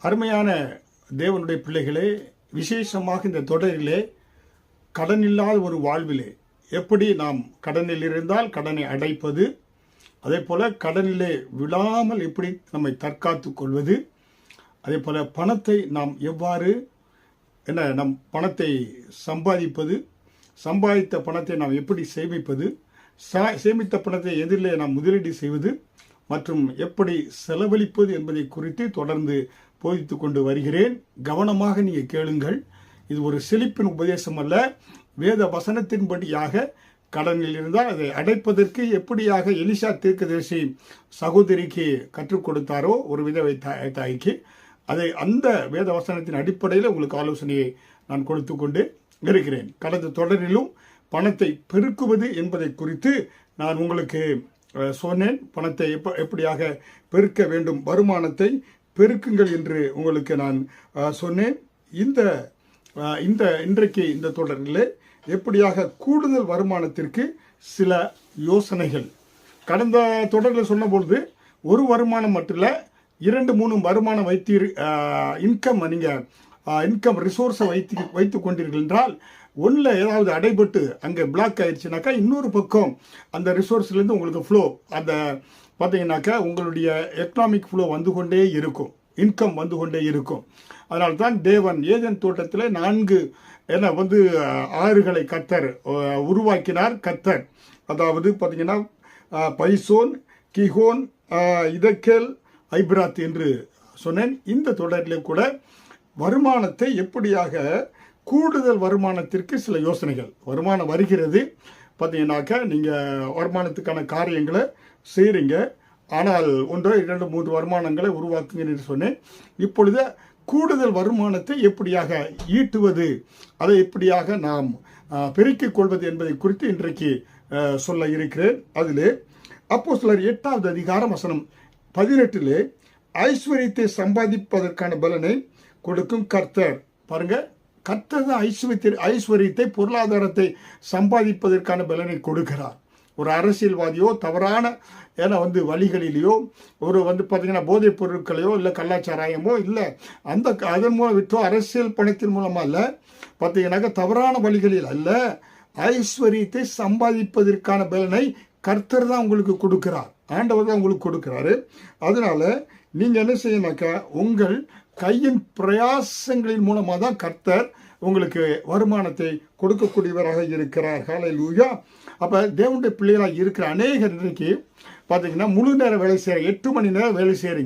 அருமையான தேவனுடைய பிள்ளைகளே, விசேஷமாக இந்த தொடரிலே கடனில்லாத ஒரு வாழ்விலே எப்படி நாம் கடனில் இருந்தால் கடனை அடைப்பது, அதே போல கடனிலே விழாமல் எப்படி நம்மை தற்காத்து கொள்வது, அதே போல பணத்தை நாம் எவ்வாறு நம் பணத்தை சம்பாதிப்பது, சம்பாதித்த பணத்தை நாம் எப்படி சேமிப்பது, சேமித்த பணத்தை எதிரிலே நாம் முதலீடு செய்வது மற்றும் எப்படி செலவழிப்பது என்பதை குறித்து தொடர்ந்து போதித்து கொண்டு வருகிறேன். கவனமாக நீங்கள் கேளுங்கள். இது ஒரு செழிப்பின் உபதேசம் அல்ல. வேத வசனத்தின்படியாக கடனில் இருந்தால் அதை அடைப்பதற்கு எப்படியாக எலிசா தீர்க்கதரிசி சகோதரிக்கு கற்றுக் கொடுத்தாரோ ஒரு விதவை தாய்க்கு, அதை அந்த வேத வசனத்தின் அடிப்படையில் உங்களுக்கு ஆலோசனையை நான் கொடுத்து கொண்டு இருக்கிறேன். கடந்த தொடரிலும் பணத்தை பெருக்குவது என்பதை குறித்து நான் உங்களுக்கு சொன்னேன். பணத்தை எப்படியாக பெருக்க வேண்டும், வருமானத்தை பெருக்குங்கள் என்று உங்களுக்கு நான் சொன்னேன். இன்றைக்கு இந்த தொடரில் எப்படியாக கூடுதல் வருமானத்திற்கு சில யோசனைகள். கடந்த தொடரில் சொன்னபொழுது ஒரு வருமானம் மட்டும் இல்லை, 2-3 வருமானம் இன்கம் ரிசோர்ஸை வைத்து கொண்டீர்கள் என்றால் ஒன்றில் ஏதாவது அடைபட்டு அங்கே பிளாக் ஆயிடுச்சுனாக்கா இன்னொரு பக்கம் அந்த ரிசோர்ஸ்லேருந்து உங்களுக்கு ஃப்ளோ அந்த பார்த்தீங்கன்னாக்கா உங்களுடைய எக்கனாமிக் ஃப்ளோ வந்து கொண்டே இருக்கும், இன்கம் வந்து கொண்டே இருக்கும். அதனால தான் தேவன் ஏதேன் தோட்டத்தில் 4 ஆறுகளை கர்த்தர் உருவாக்கினார். கர்த்தர் அதாவது பார்த்தீங்கன்னா பைசோன், கிஹோன், இதக்கேல், ஐப்ராத் என்று சொன்னேன். இந்த தொடரில் கூட வருமானத்தை எப்படியாக கூடுதல் வருமானத்திற்கு சில யோசனைகள். வருமானம் வருகிறது பார்த்தீங்கன்னாக்கா நீங்கள் வருமானத்துக்கான காரியங்களை செய்கிறீங்க, ஆனால் 1, 2, 3 வருமானங்களை உருவாக்குங்க என்று சொன்னேன். இப்பொழுது கூடுதல் வருமானத்தை எப்படியாக ஈட்டுவது, அதை எப்படியாக நாம் பெருக்கிக் கொள்வது என்பதை குறித்து இன்றைக்கு சொல்ல இருக்கிறேன். அதில் அப்போஸ்தலர் 8வது அதிகாரம் வசனம் 18 ஐஸ்வர்யத்தை சம்பாதிப்பதற்கான பலனை கொடுக்கும் கர்த்தர். பாருங்க, கர்த்தர் தான் ஐஸ்வர்யத்தை பொருளாதாரத்தை சம்பாதிப்பதற்கான பலனை கொடுக்கிறார். ஒரு அரசியல்வாதியோ தவறான வழிகளிலேயோ ஒரு பார்த்தீங்கன்னா போதைப் பொருட்களையோ இல்லை கள்ளச்சாராயமோ இல்லை அதன் மூலம் விட்டோ அரசியல் பணத்தின் மூலமாக இல்லை, பார்த்தீங்கன்னாக்கா தவறான வழிகளில் அல்ல, ஐஸ்வர்யத்தை சம்பாதிப்பதற்கான பலனை கர்த்தர் தான் உங்களுக்கு கொடுக்கிறார், ஆண்டவர் தான் உங்களுக்கு கொடுக்கிறாரு. அதனால நீங்கள் என்ன செய்யணும்னாக்கா உங்கள் கையின் பிரயாசங்களின் மூலமாக தான் கர்த்தர் உங்களுக்கு வருமானத்தை கொடுக்கக்கூடியவராக இருக்கிறார். ஹல்லேலூயா. அப்போ தேவனுடைய பிள்ளைகளாக இருக்கிற அநேகர் இன்றைக்கு பார்த்தீங்கன்னா முழு நேரம் வேலை செய்கிற 8 மணி நேரம் வேலை செய்கிறீங்க.